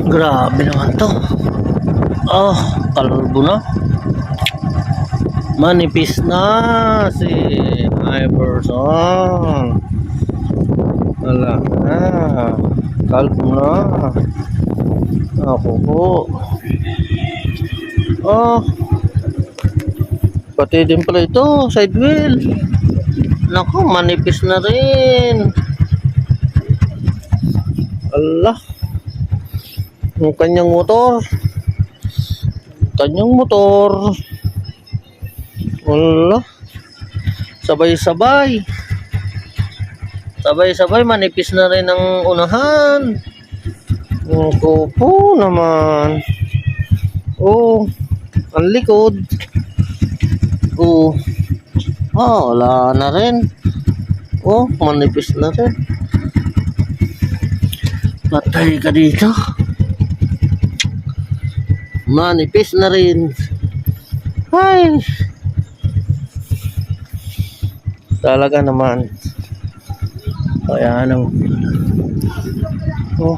Grabe naman to. Oh, kalbo na. Manipis na si Iverson. Wala na. Kalbo na. Ako po. Oh. Pati din pala ito, side wheel. Naku, manipis na rin. Allah. Yung kanyang motor. Wala. Sabay-sabay manipis na rin ang unahan. Ako po naman. Oh, ang likod. Oh, wala na rin. Oh, manipis na rin. Patay ka dito. Manipis na rin. Ay, talaga naman. Kaya ano, oh,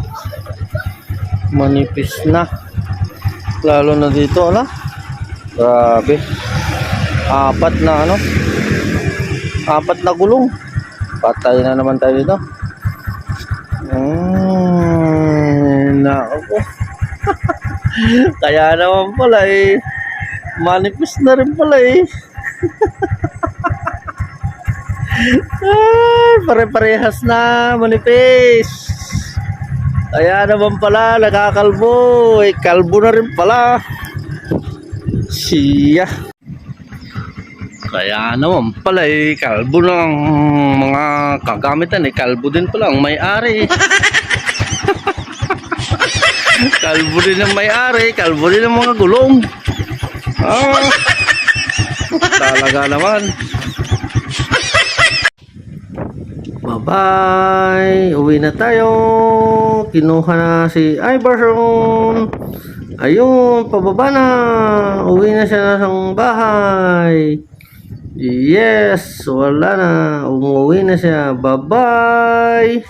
manipis na. Lalo na dito, ala. Grabe. Apat na gulong. Patay na naman tayo dito. Nako. Kaya naman pala manipis na rin pala pare-parehas na manipis. Kaya naman pala nakakalbo. Kalbo na rin pala siya. Kaya naman pala kalbo ng mga kagamitan. Kalbo din pala ang may-ari. Kalbo din ang may-ari, kalbo din ang mga gulong. Talaga naman. Bye-bye. Uwi na tayo. Kinuha na si Iverson. Ayun, pababa na. Uwi na siya ng bahay. Yes, wala na. Umuwi na siya. Bye-bye.